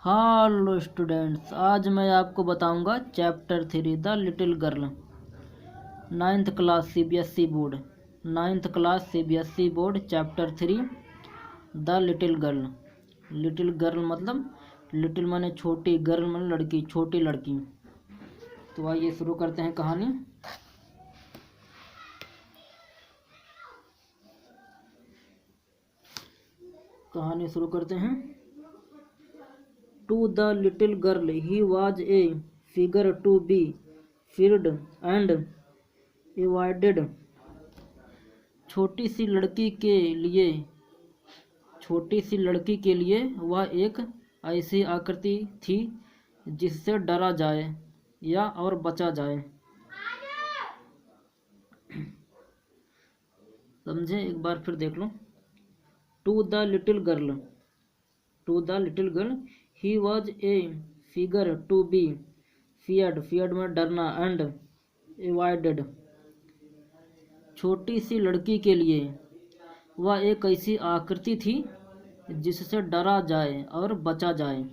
Hello students, आज मैं आपको बताऊंगा chapter 3 the little girl. Ninth class CBSE board chapter 3 the little girl. Little girl मतलब little माने छोटी, गर्ल माने लड़की, छोटी लड़की। तो आइए शुरू करते हैं कहानी। शुरू करते हैं। To the little girl, he was a figure to be feared and avoided. छोटी सी लड़की के लिए वह एक ऐसी आकृति थी जिससे डरा जाए या और बचा जाए। समझे? एक बार फिर देख लो। To the little girl, he was a figure to be feared में डरना, and avoided। छोटी सी लड़की के लिए वह एक ऐसी आकृति थी जिससे डरा जाए और बचा जाए।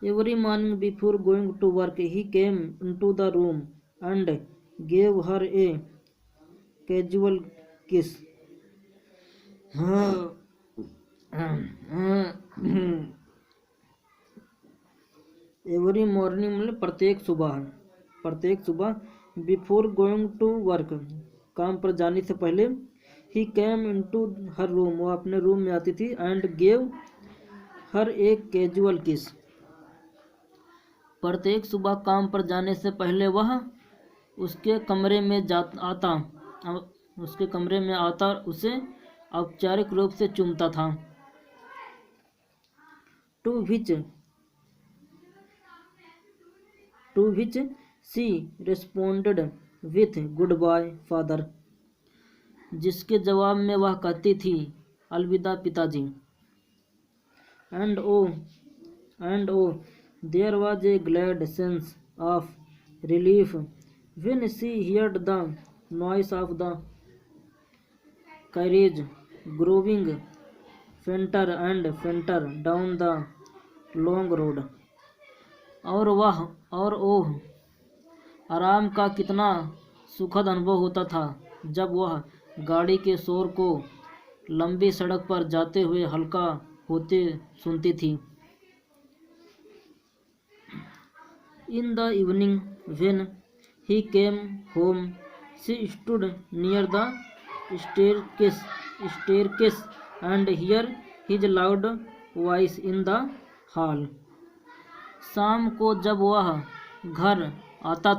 Every morning before going to work, he came into the room and gave her a casual kiss. Every morning मतलब प्रत्येक सुबह बिफोर गोइंग टू वर्क काम पर जाने से पहले, ही कैम इनटू हर रूम वो अपने रूम में आती थी, एंड गेव हर एक कैजुअल किस। प्रत्येक सुबह काम पर जाने से पहले वह उसके कमरे में आता और उसे औपचारिक रूप से चूमता था। To which she responded with goodbye father, जिसके जवाब में वह कहती थी अलविदा पिताजी। And oh there was a glad sense of relief when she heard the noise of the carriage growing fainter and fainter down the long road। और ओह, आराम का कितना सुखद अनुभव होता था जब वह गाड़ी के शोर को लंबी सड़क पर जाते हुए हल्का होते सुनती थी। In the evening when he came home, she stood near the staircase and heard his loud voice in the hall। शाम को जब वह घर आता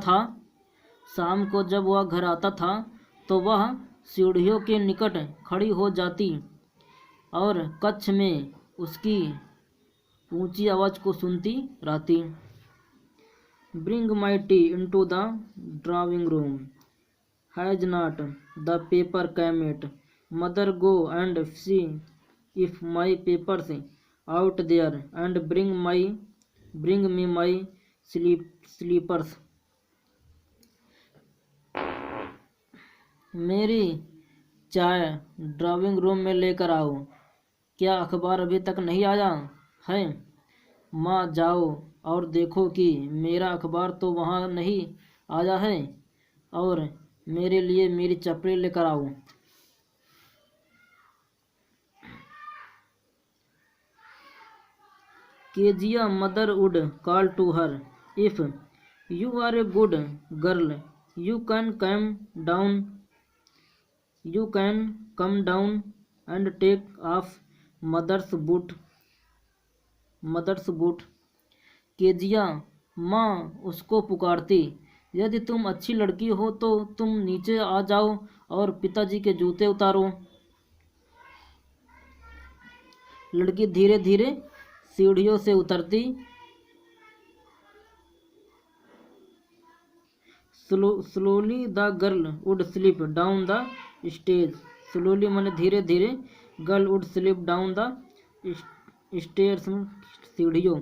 था तो वह सीढ़ियों के निकट खड़ी हो जाती और कक्ष में उसकी ऊंची आवाज़ को सुनती रहती। Bring my tea into the drawing room। Has not the paper come yet? Mother, go and see if my papers out there, and bring me my slippers। मेरी चाय ड्राइंग रूम में लेकर आओ। क्या अखबार अभी तक नहीं आया है? माँ, जाओ और देखो कि मेरा अखबार तो वहाँ नहीं आया है, और मेरे लिए मेरी चप्पलें लेकर आओ। Kezia mother would call to her, if you are a good girl you can come down and take off mother's boot. Kezia माँ उसको पुकारती, यदि तुम अच्छी लड़की हो तो तुम नीचे आ जाओ और पिताजी के जूते उतारो। लड़की धीरे धीरे सीढ़ियों से उतरती। Slowly the girl would slip down the stage. Slowly माने धीरे धीरे, girl would slip down the stairs सीढ़ियों।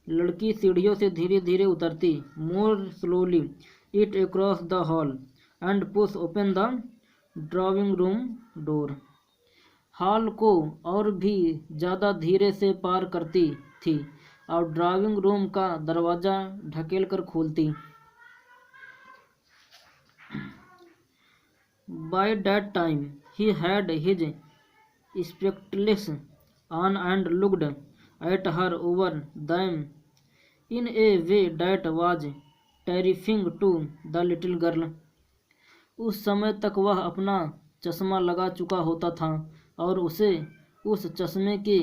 लड़की सीढ़ियों से धीरे धीरे उतरती। मोर slowly it across the hall and push open the drawing room door. Hall को और भी ज़्यादा धीरे से पार करती थी और ड्राइंग रूम का दरवाज़ा ढकेल कर खोलती। By that time he had his spectacles on and looked at her over them in a way that was terrifying to the little girl. उस समय तक वह अपना चश्मा लगा चुका होता था और उसे उस चश्मे के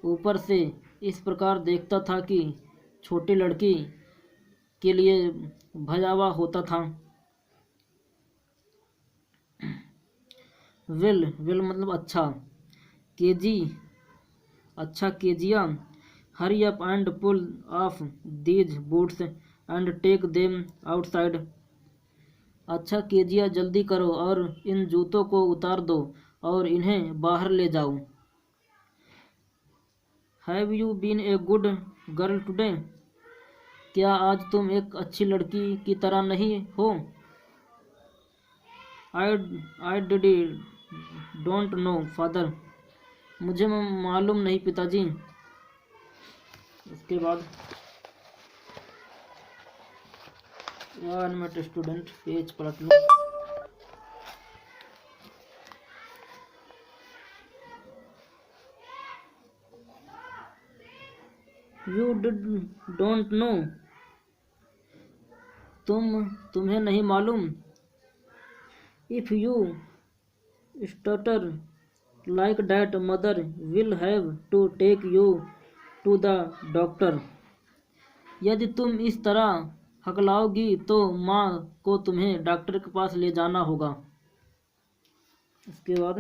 ऊपर से इस प्रकार देखता था कि छोटी लड़की के लिए भयावह होता था। विल मतलब अच्छा, केजी अच्छा, Kezia, hurry up and pull off these boots and take them outside. अच्छा केजिया, जल्दी करो और इन जूतों को उतार दो और इन्हें बाहर ले जाओ। Have you been a good girl today? क्या आज तुम एक अच्छी लड़की की तरह नहीं हो? I don't know father. मुझे मालूम नहीं पिताजी। उसके बाद स्टूडेंट पेज पलट लो। यू डोंट नो, तुम्हें नहीं मालूम। If you stutter like that mother will have to take you to the doctor. यदि तुम इस तरह हकलाओगी तो माँ को तुम्हें डॉक्टर के पास ले जाना होगा। इसके बाद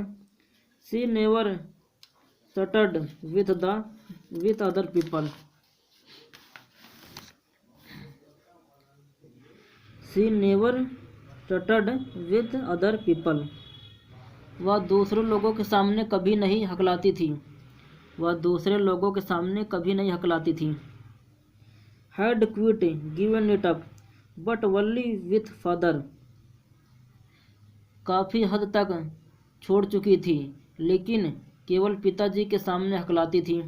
she never stuttered with other people. She never stuttered with other people. वह दूसरे लोगों के सामने कभी नहीं हकलाती थी। वह दूसरे लोगों के सामने कभी नहीं हकलाती थी। Had quit given it up but only with father. काफ़ी हद तक छोड़ चुकी थी लेकिन केवल पिताजी के सामने हकलाती थी।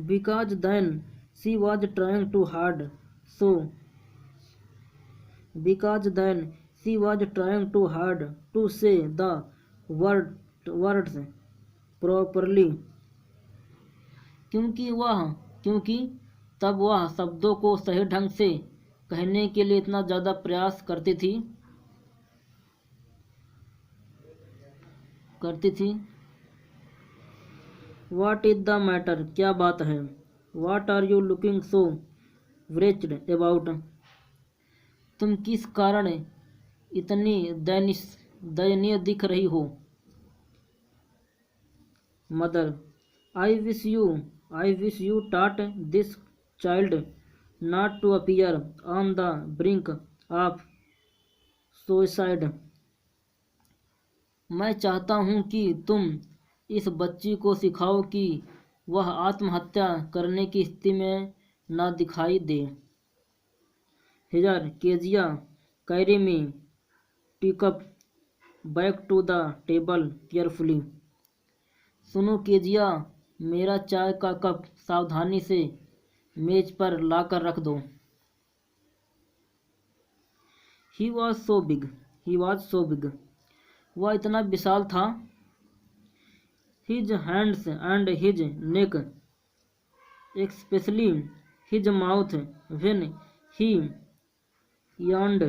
Because then she was trying too hard so because then she was trying too hard to say the words properly। क्योंकि तब वह शब्दों को सही ढंग से कहने के लिए इतना ज़्यादा प्रयास करती थी। What is the matter? क्या बात है? What are you looking so wretched about? तुम किस कारण इतनी दयनीय दिख रही हो? Mother, I wish you taught this child not to appear on the brink of suicide. मैं चाहता हूँ कि तुम इस बच्ची को सिखाओ कि वह आत्महत्या करने की स्थिति में न दिखाई दे। Here Kezia carry me teacup back to the table carefully. सुनो केजिया, मेरा चाय का कप सावधानी से मेज पर लाकर रख दो। He was so big. वह इतना विशाल था। His hands and his neck especially his mouth when he yawned.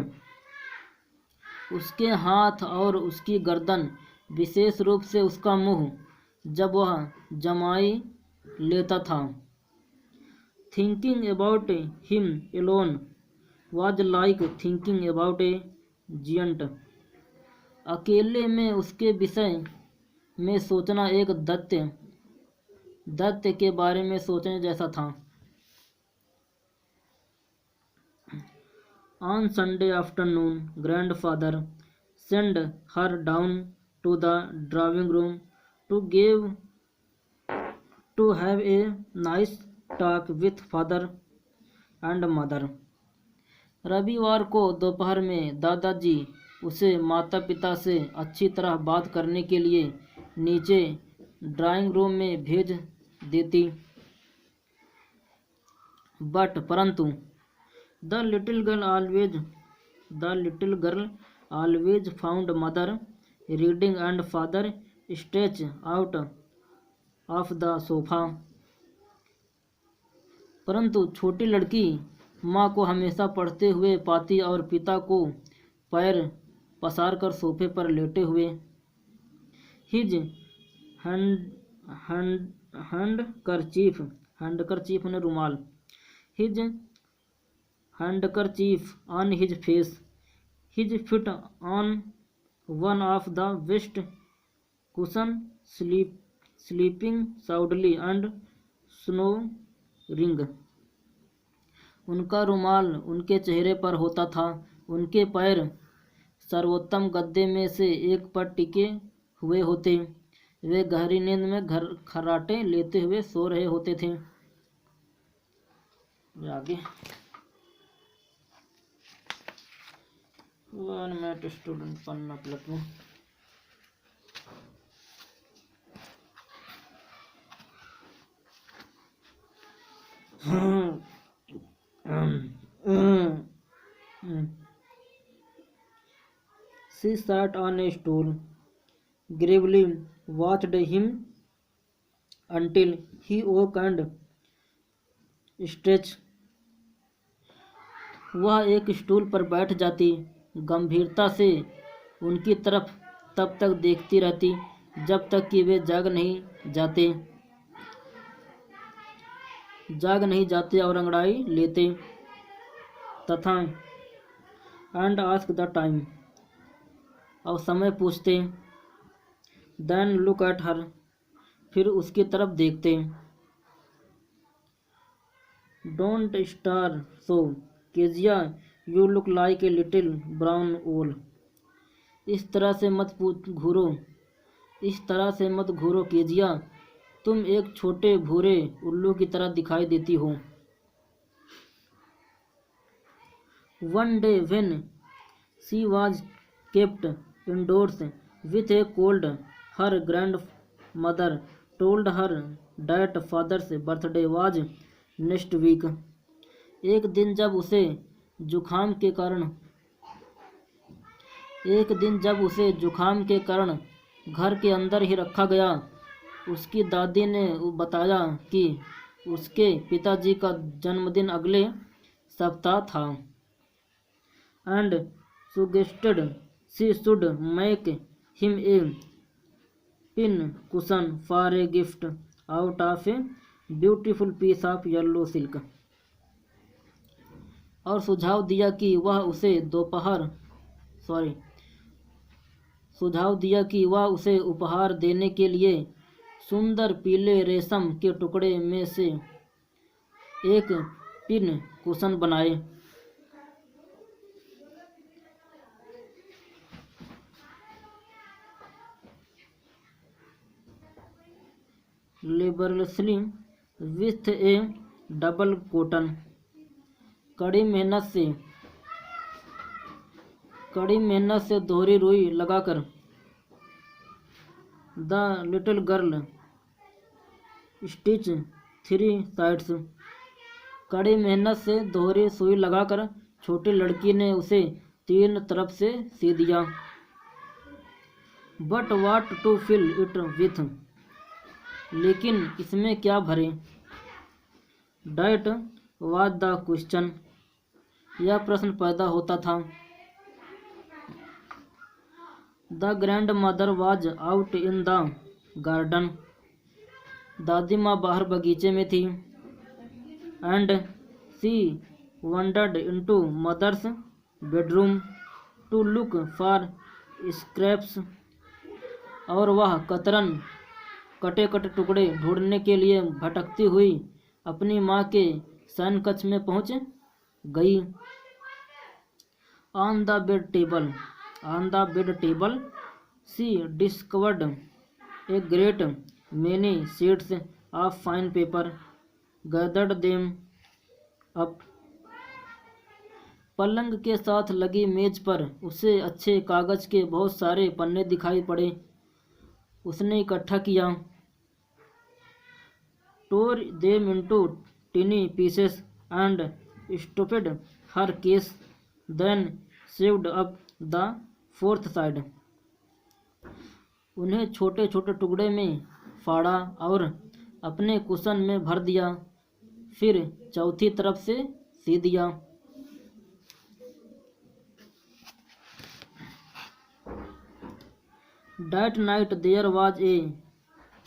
उसके हाथ और उसकी गर्दन, विशेष रूप से उसका मुंह, जब वह जमाई लेता था। Thinking about him alone was like thinking about a giant. अकेले में उसके विषय में सोचना एक दैत्य के बारे में सोचने जैसा था। On Sunday afternoon, grandfather sent her down to the drawing room to have a nice talk with father and mother। रविवार को दोपहर में दादाजी उसे माता पिता से अच्छी तरह बात करने के लिए नीचे ड्राइंग रूम में भेज देती। परंतु the little girl always found mother reading and father stretch out of the sofa. परंतु छोटी लड़की माँ को हमेशा पढ़ते हुए पाती और पिता को पैर पसार कर सोफे पर लेटे हुए। हिज हैंडकरचीफ ने रुमाल, his handkerchief on his face, his feet on one of the best cushion, sleeping soundly and snoring. उनका रुमाल उनके चेहरे पर होता था, उनके पैर सर्वोत्तम गद्दे में से एक पर टिके हुए होते, वे गहरी नींद में खर्राटे लेते हुए सो रहे होते थे। आगे 1 मिनट स्टूडेंट पन्ना प्लस में She sat on a stool, gravely watched him until he woke and stretched. वह एक स्टूल पर बैठ जाती, गंभीरता से उनकी तरफ तब तक देखती रहती जब तक कि वे जाग नहीं जाते और अंगड़ाई लेते तथा एंड आस्क द टाइम और समय पूछते। देन लुक एट हर, फिर उसकी तरफ देखते। Don't star so Kezia, you look like a little brown ओल। इस तरह से मत घूरो केजिया, तुम एक छोटे भूरे उल्लू की तरह दिखाई देती हो। One day when she was kept indoors with a cold, her grandmother told her that father's birthday was next week. एक दिन जब उसे जुखाम के कारण घर के अंदर ही रखा गया, उसकी दादी ने बताया कि उसके पिताजी का जन्मदिन अगले सप्ताह था। And suggested she should make him a pin cushion for a gift out of a beautiful piece of yellow silk. और सुझाव दिया कि वह उसे उपहार देने के लिए सुंदर पीले रेशम के टुकड़े में से एक पिन कुशन बनाए। लेबरलेसली विथ ए डबल कॉटन, कड़ी मेहनत से दोहरी रुई लगाकर। The little girl stitch 3 sides, कड़ी मेहनत से दोहरी सुई लगाकर छोटी लड़की ने उसे 3 तरफ से सी दिया। But what to fill it with, लेकिन इसमें क्या भरे। डैट वाज द क्वेश्चन, यह प्रश्न पैदा होता था। The grandmother was out in the garden, दादी माँ बाहर बगीचे में थी। And she wandered into mother's bedroom to look for scraps, और वह कटे टुकड़े ढूंढने के लिए भटकती हुई अपनी माँ के शयन कक्ष में पहुंच गई। On the bed table she discovered a great many sheets of fine paper, gathered them up, पलंग के साथ लगी मेज पर उसे अच्छे कागज के बहुत सारे पन्ने दिखाई पड़े। उसने इकट्ठा किया। Tore them into tiny pieces and stuffed her case, then sewed up the fourth side. उन्हें छोटे छोटे टुकड़े में फाड़ा और अपने कुशन में भर दिया, फिर चौथी तरफ से सी दिया। That night there was a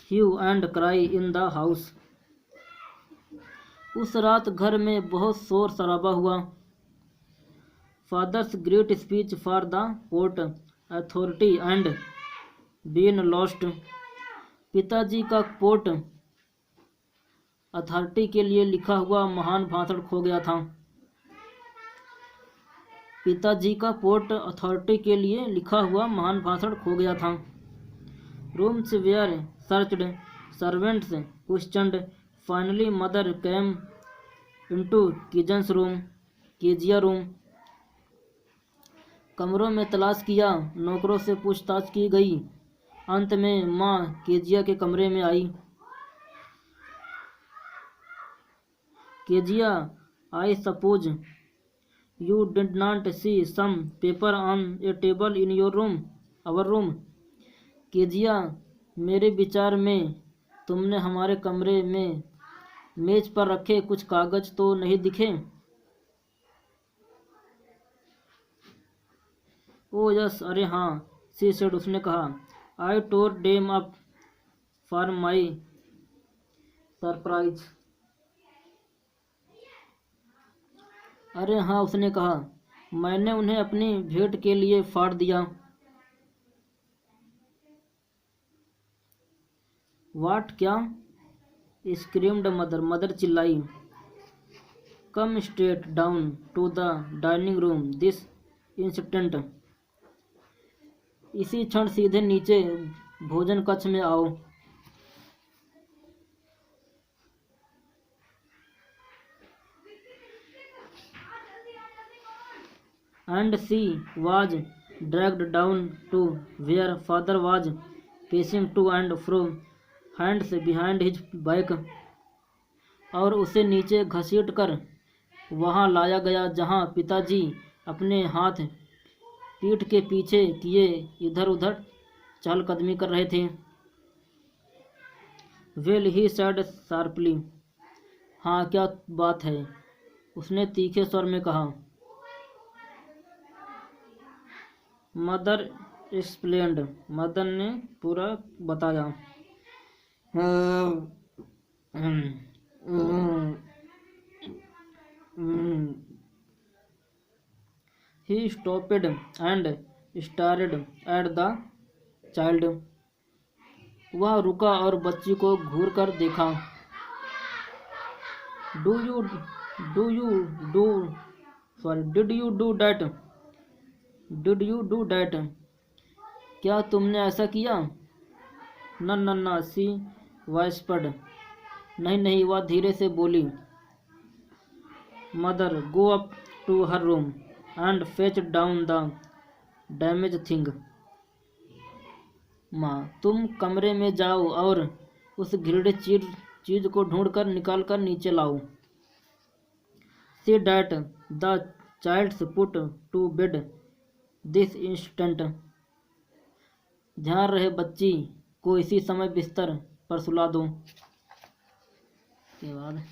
hue and cry in the house. उस रात घर में बहुत शोर शराबा हुआ। Father's great speech for the port authority and been lost. पिताजी का पोर्ट अथॉरिटी के लिए लिखा हुआ महान भाषण खो गया था। पिताजी का पोर्ट अथॉरिटी के लिए लिखा हुआ महान भाषण खो गया था। Rooms were searched, servants questioned, finally mother came into kitchen's room, Kezia room. कमरों में तलाश किया, नौकरों से पूछताछ की गई, अंत में माँ केजिया के कमरे में आई। Kezia, I suppose you did not see some paper on a table in your room, our room. Kezia, मेरे विचार में तुमने हमारे कमरे में मेज पर रखे कुछ कागज तो नहीं दिखे? ओ यस, अरे हाँ, सी सेड, उसने कहा। I tore them up for my surprise. अरे हाँ, उसने कहा, मैंने उन्हें अपनी भेंट के लिए फाड़ दिया। वाट, क्या? स्क्रीम्ड मदर, मदर चिल्लाई। Come straight down to the dining room this instant. इसी क्षण सीधे नीचे भोजन कक्ष में आओ। And she was dragged down to where father was pacing to and fro, hands behind his back. और उसे नीचे घसीट कर वहाँ लाया गया जहाँ पिताजी अपने हाथ पीठ के पीछे किए इधर उधर चहलकदमी कर रहे थे। वेल, ही सैड शार्पली। हाँ, क्या बात है? उसने तीखे स्वर में कहा। मदर एक्सप्लेन्ड, मदर ने पूरा बताया। He stopped and stared at the child. वह रुका और बच्ची को घूर कर देखा। Did you do that? क्या तुमने ऐसा किया? न, सी whispered. नहीं नहीं, वह धीरे से बोली। Mother, go up to her room and fetch down the damage thing. माँ, तुम कमरे में जाओ और उस घृणित चीज को ढूंढकर निकाल कर नीचे लाओ। See that the child's put to bed this instant. ध्यान रहे बच्ची को इसी समय बिस्तर पर सुला दो। के बाद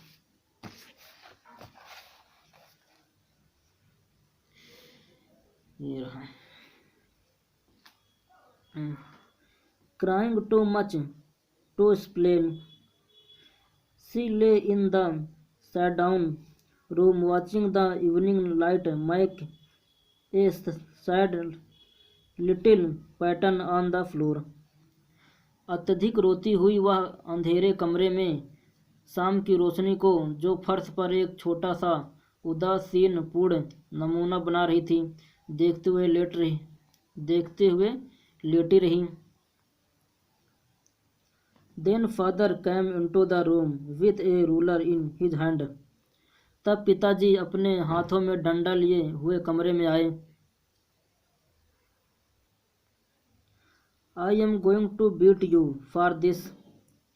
ये रहा। Crying too much to explain, she lay in the shut-down room watching the evening light make a sad little pattern on the floor. अत्यधिक रोती हुई वह अंधेरे कमरे में शाम की रोशनी को, जो फर्श पर एक छोटा सा उदासीन पूर्ण नमूना बना रही थी, देखते हुए लेटी रही। Then father came into the room with a ruler in his hand. तब पिताजी अपने हाथों में डंडा लिए हुए कमरे में आए। I am going to beat you for this,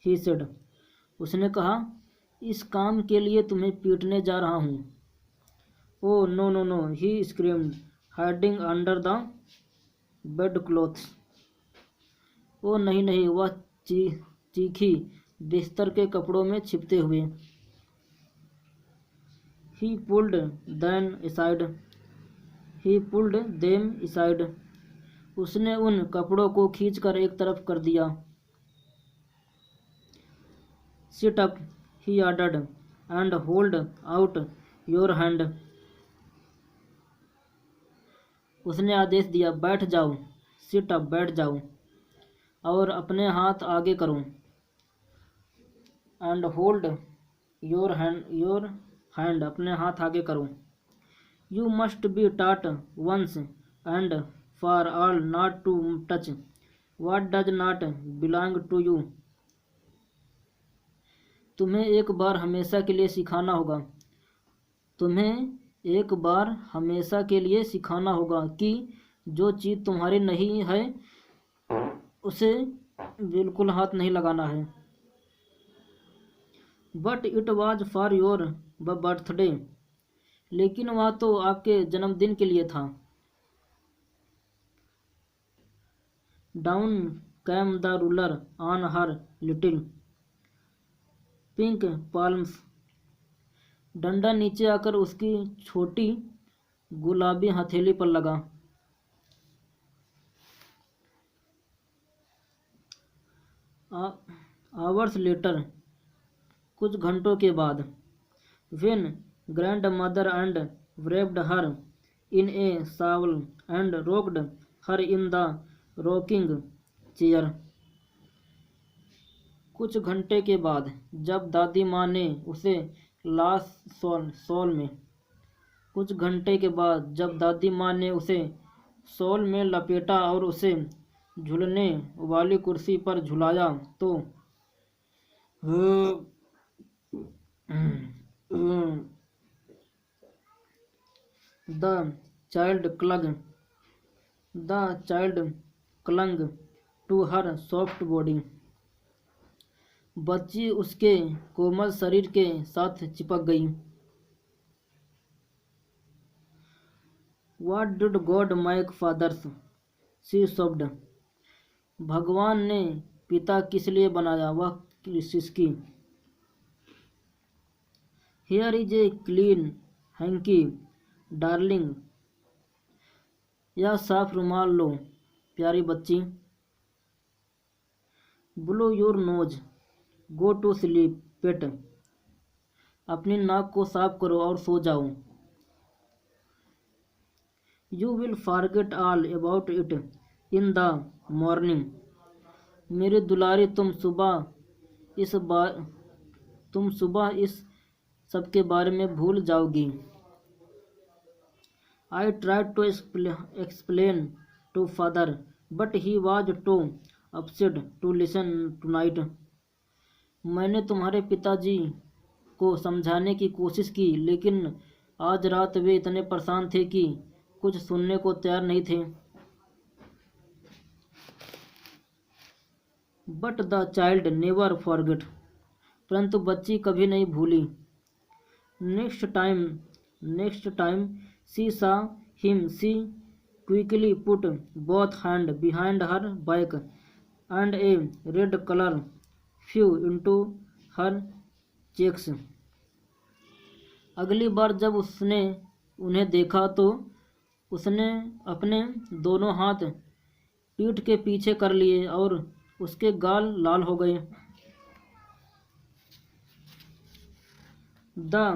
he said. उसने कहा, इस काम के लिए तुम्हें पीटने जा रहा हूँ। Oh no no no, he screamed, hiding under the bed clothes. ओ नहीं नहीं, वह चीखी, बिस्तर के कपड़ों में छिपते हुए। He pulled them aside. He pulled them aside. उसने उन कपड़ों को खींचकर एक तरफ कर दिया। Sit up, he ordered, and hold out your hand. उसने आदेश दिया, बैठ जाओ। Sit up, बैठ जाओ, और अपने हाथ आगे करो। And hold your hand, अपने हाथ आगे करो। You must be taught once and for all not to touch what does not belong to you. तुम्हें एक बार हमेशा के लिए सिखाना होगा। तुम्हें एक बार हमेशा के लिए सिखाना होगा कि जो चीज़ तुम्हारी नहीं है उसे बिल्कुल हाथ नहीं लगाना है। But it was for your birthday, लेकिन वह तो आपके जन्मदिन के लिए था। Down came the ruler on her little pink palms. डंडा नीचे आकर उसकी छोटी गुलाबी हथेली पर लगा। आवर्स लेटर, कुछ घंटों के बाद, when grand mother and wrapped her in a shawl and rocked her in the rocking chair. कुछ घंटे के बाद, जब दादी माँ ने उसे लाश शॉल में कुछ घंटे के बाद जब दादी माँ ने उसे शॉल में लपेटा और उसे झूलने वाली कुर्सी पर झुलाया तो The child clung to her soft body. बच्ची उसके कोमल शरीर के साथ चिपक गई। What did God make fathers? She sobbed. भगवान ने पिता किस लिए बनाया? वह सिसकी। Here is a clean hanky, darling. यह साफ रुमाल लो, प्यारी बच्ची। Blow your nose, go to sleep pet. अपनी नाक को साफ करो और सो जाओ। You will forget all about it in the morning. मेरी दुलारी, तुम सुबह इस सब के बारे में भूल जाओगी। I tried to explain to father, but he was too upset to listen tonight. मैंने तुम्हारे पिताजी को समझाने की कोशिश की, लेकिन आज रात वे इतने परेशान थे कि कुछ सुनने को तैयार नहीं थे। But the child never forget. परंतु बच्ची कभी नहीं भूली। Next time she saw him, she quickly put both hands behind her back, and a red color flew into her cheeks. अगली बार जब उसने उन्हें देखा तो उसने अपने दोनों हाथ पीठ के पीछे कर लिए और उसके गाल लाल हो गए। The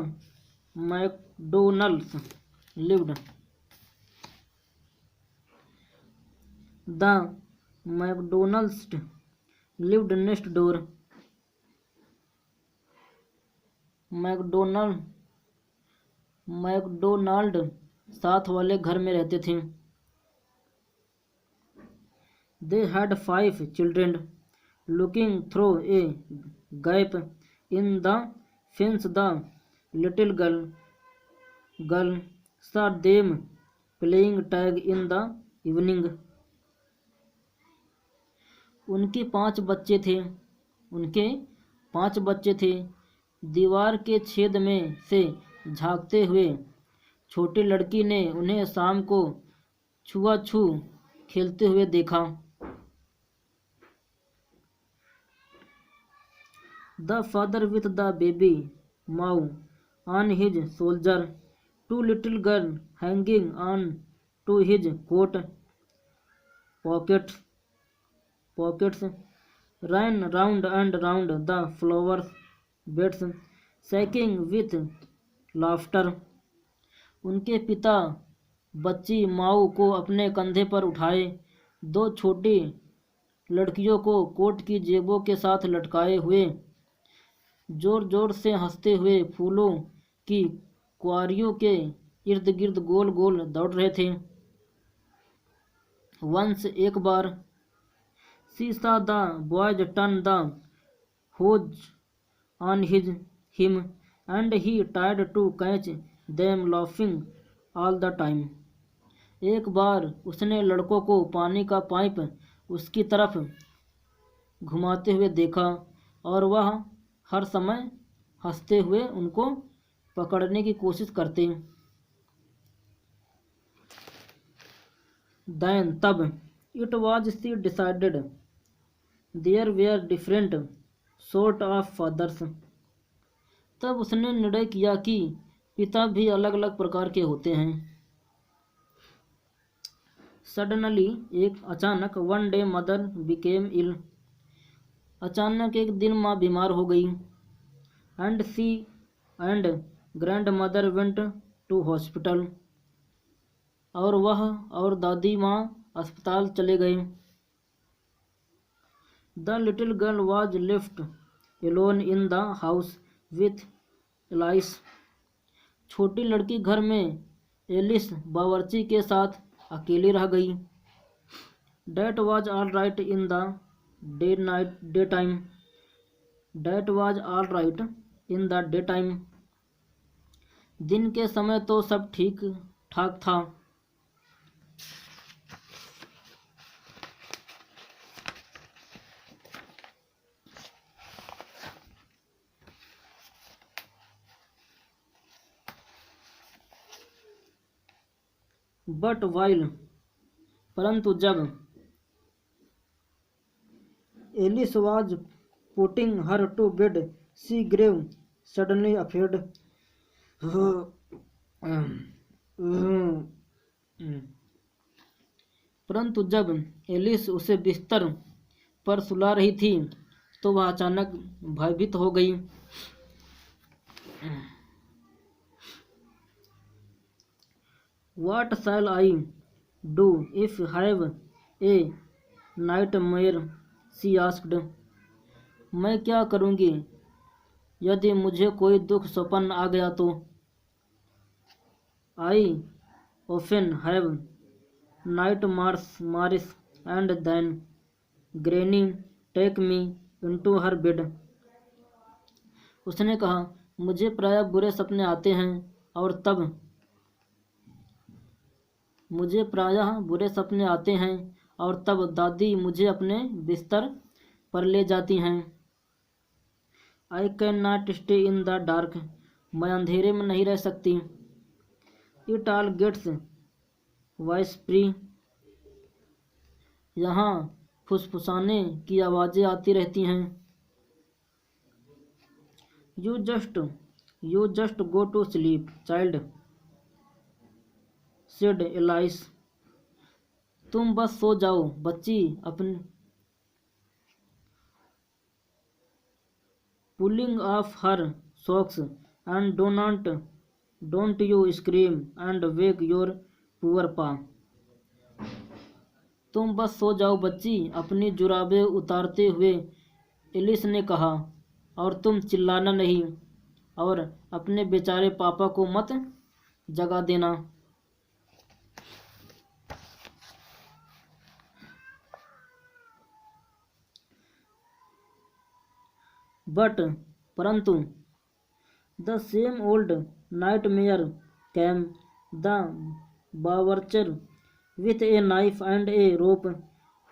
McDonald's lived next door. McDonald साथ वाले घर में रहते थे। They had 5 children. Looking through a gap in the fence, the little girl saw them playing tag in the evening. उनके 5 बच्चे थे उनके 5 बच्चे थे। दीवार के छेद में से झांकते हुए छोटी लड़की ने उन्हें शाम को छुआछू खेलते हुए देखा। The father with the baby माऊ on his shoulder, 2 little girls hanging on to his coat pockets ran round and round the flower beds, shaking with laughter. उनके पिता बच्ची माऊ को अपने कंधे पर उठाए 2 छोटी लड़कियों को कोट की जेबों के साथ लटकाए हुए जोर जोर से हंसते हुए फूलों की क्वारियों के इर्द गिर्द गोल गोल दौड़ रहे थे। वंस एक बार she saw the boys turn the hose on him and he tried to catch them laughing all the time. एक बार उसने लड़कों को पानी का पाइप उसकी तरफ घुमाते हुए देखा और वह हर समय हंसते हुए उनको पकड़ने की कोशिश करते। Then तब it was she decided there were different sort of fathers. तब उसने निर्णय किया कि पिता भी अलग अलग प्रकार के होते हैं। Suddenly एक अचानक one day mother became ill. अचानक एक दिन माँ बीमार हो गई। And she and grandmother went to hospital. और वह और दादी माँ अस्पताल चले गए। The little girl was left alone in the house with Alice. छोटी लड़की घर में एलिस बावर्ची के साथ अकेली रह गई। That was all right in the daytime. That was all right in the daytime. दिन के समय तो सब ठीक ठाक था। But while परंतु जब Alice was putting her to bed, she grew suddenly afraid. परंतु जब एलिस उसे बिस्तर पर सुला रही थी तो वह अचानक भयभीत हो गई। What shall I do if I have a nightmare? she asked. मैं क्या करूँगी यदि मुझे कोई दुख स्वप्न आ गया तो। I often have nightmares and then Granny take me into her bed. उसने कहा मुझे प्रायः बुरे सपने आते हैं और तब दादी मुझे अपने बिस्तर पर ले जाती हैं। I cannot stay in the dark. मैं अंधेरे में नहीं रह सकती। It all gets whispery. यहाँ फुसफुसाने की आवाज़ें आती रहती हैं। You just go to sleep, child, said Alice. तुम बस सो जाओ बच्ची अपनी। Pulling off her socks and don't you scream and wake your poor pa. तुम बस सो जाओ बच्ची अपनी जुराबें उतारते हुए एलिस ने कहा और तुम चिल्लाना नहीं और अपने बेचारे पापा को मत जगा देना। परंतु the same old nightmare came, the butcher with a knife and a rope,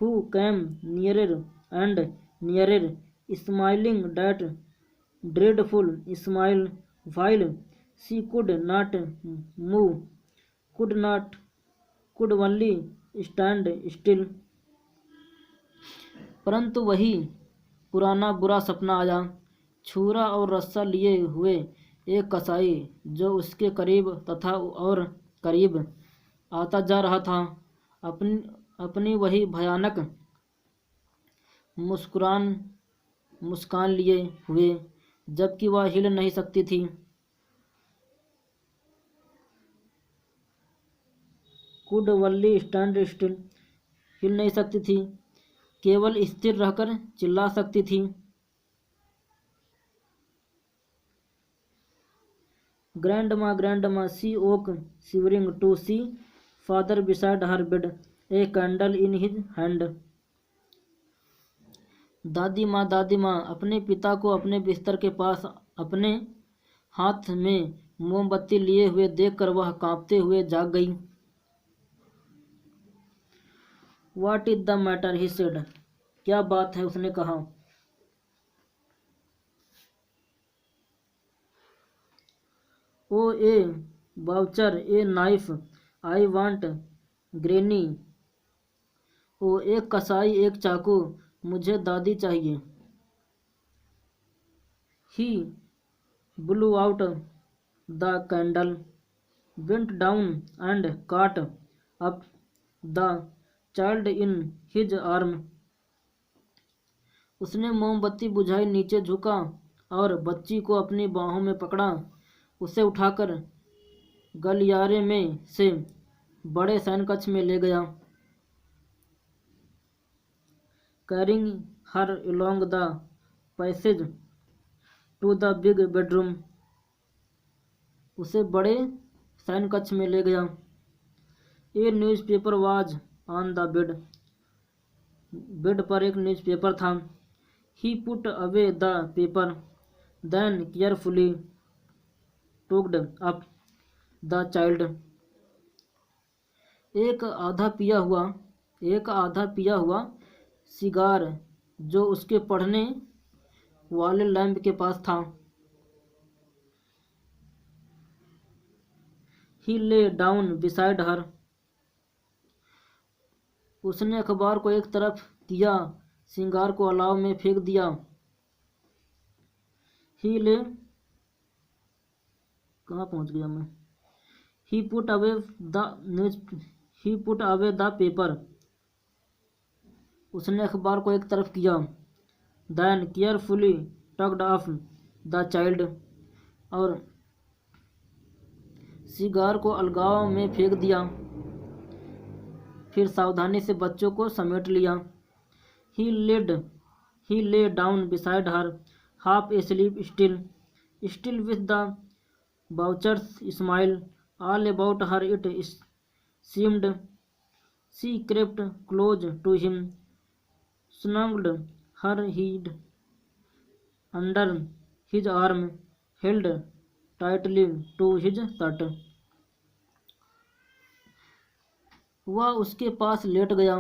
who came nearer and nearer, smiling that dreadful smile, while she could not move, could only stand still. परंतु वही पुराना बुरा सपना आया, छुरा और रस्सा लिए हुए एक कसाई जो उसके करीब तथा और करीब आता जा रहा था, अपनी वही भयानक मुस्कान लिए हुए, जबकि वह हिल नहीं सकती थी। कुड वल्ली स्टैंड स्टिल, हिल नहीं सकती थी, केवल स्थिर रहकर चिल्ला सकती थी। Grandma she woke shivering to see father beside her bed, a candle in his hand. दादी माँ अपने पिता को अपने बिस्तर के पास अपने हाथ में मोमबत्ती लिए हुए देखकर वह कांपते हुए जाग गई। What is the matter, he said, क्या बात है, उसने कहा। Oh a butcher, a knife, I want granny. ओ एक कसाई, एक चाकू, मुझे दादी चाहिए। He blew out the candle, bent down and caught up the child in his arm. उसने मोमबत्ती बुझाई, नीचे झुका और बच्ची को अपनी बाहों में पकड़ा, उसे उठाकर गलियारे में से बड़े शयनकक्ष में ले गया। Carrying her along the passage to the big bedroom, उसे बड़े शयनकक्ष में ले गया। A newspaper was on the bed, bed पर एक न्यूज़पेपर था। He put away the paper, then carefully tucked up the child. एक आधा पिया हुआ सिगार जो उसके पढ़ने वाले लैंप के पास था। ही ले डाउन बिसाइड हर, उसने अखबार को एक तरफ किया, सिगार को अलाव में फेंक दिया। ही ले, कहाँ पहुँच गया मैं। He put away the paper, उसने अखबार को एक तरफ किया। Then carefully tucked off the child, और सिगार को अलगाव में फेंक दिया, फिर सावधानी से बच्चों को समेट लिया। He lay down beside her, half asleep still with the butcher's smile all about her, it seemed. She crept close to him, snuggled her head under his arm, held tightly to his shirt. वह उसके पास late गया।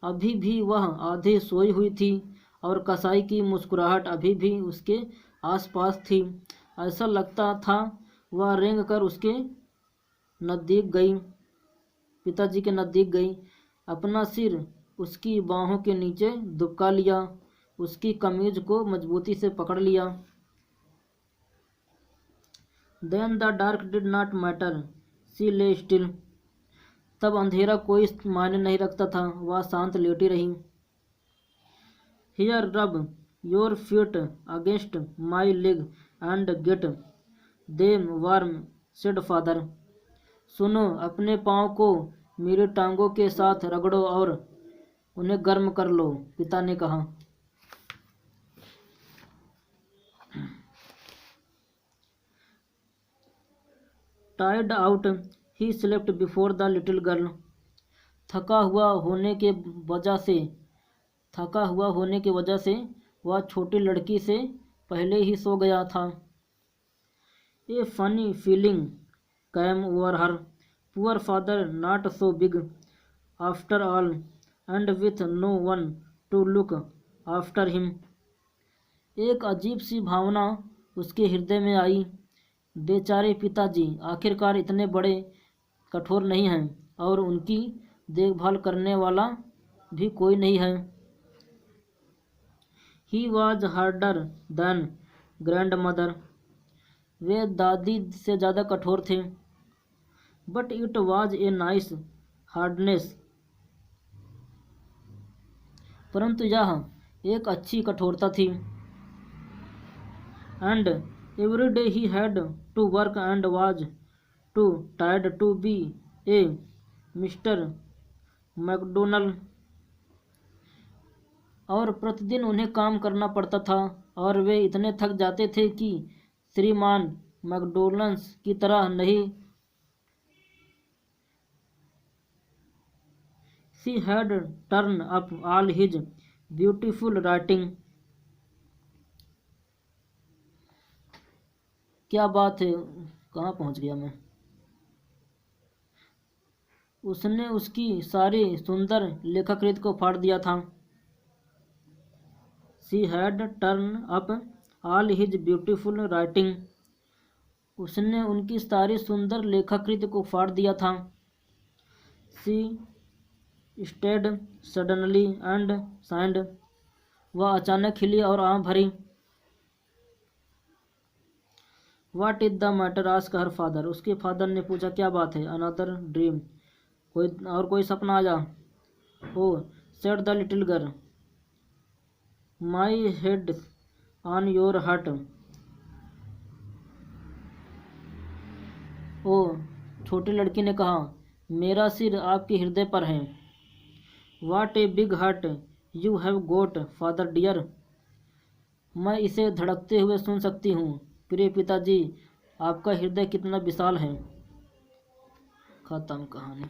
अभी भी वह आधे सोई हुई थी और कसाई की मुस्कुराहट अभी भी उसके आसपास थी। ऐसा लगता था वह रेंग कर उसके नज़दीक गई, पिताजी के नज़दीक गई, अपना सिर उसकी बाहों के नीचे दुबका लिया, उसकी कमीज को मजबूती से पकड़ लिया। Then the dark did not matter, she lay still, तब अंधेरा कोई मायने नहीं रखता था, वह शांत लेटी रही। Here rub your feet against my leg and get them warm, said father. सुनो, अपने पाँव को मेरी टांगों के साथ रगड़ो और उन्हें गर्म कर लो, पिता ने कहा। Tired out he slept before the little girl, थका हुआ होने के वजह से वह छोटी लड़की से पहले ही सो गया था। A funny feeling came over her, poor father not so big after all, and with no one to look after him. एक अजीब सी भावना उसके हृदय में आई। बेचारे पिताजी आखिरकार इतने बड़े कठोर नहीं हैं और उनकी देखभाल करने वाला भी कोई नहीं है। He was harder than grandmother, वे दादी से ज़्यादा कठोर थे। But it was a nice hardness, परंतु यह एक अच्छी कठोरता थी। And every day he had to work and was too tired to be a Mr McDonald, और प्रतिदिन उन्हें काम करना पड़ता था और वे इतने थक जाते थे कि श्रीमान मैकडोनल्ड्स की तरह नहीं। She had torn up all his beautiful writing. क्या बात है, कहाँ पहुँच गया मैं। उसने उसकी सारी सुंदर लेखाकृत को फाड़ दिया था। She had torn up all his beautiful writing, उसने उनकी सारी सुंदर लेखाकृत को फाड़ दिया था। She stared suddenly and sighed, वह अचानक खिली और आँख भरी। What is the matter asked her father, उसके फादर ने पूछा क्या बात है। अनदर ड्रीम, कोई सपना आया। Oh said the little girl, my head on your heart, ओ छोटी लड़की ने कहा मेरा सिर आपके हृदय पर है। What a big heart you have got father dear, मैं इसे धड़कते हुए सुन सकती हूँ प्रिय पिताजी, आपका हृदय कितना विशाल है। खत्म कहानी।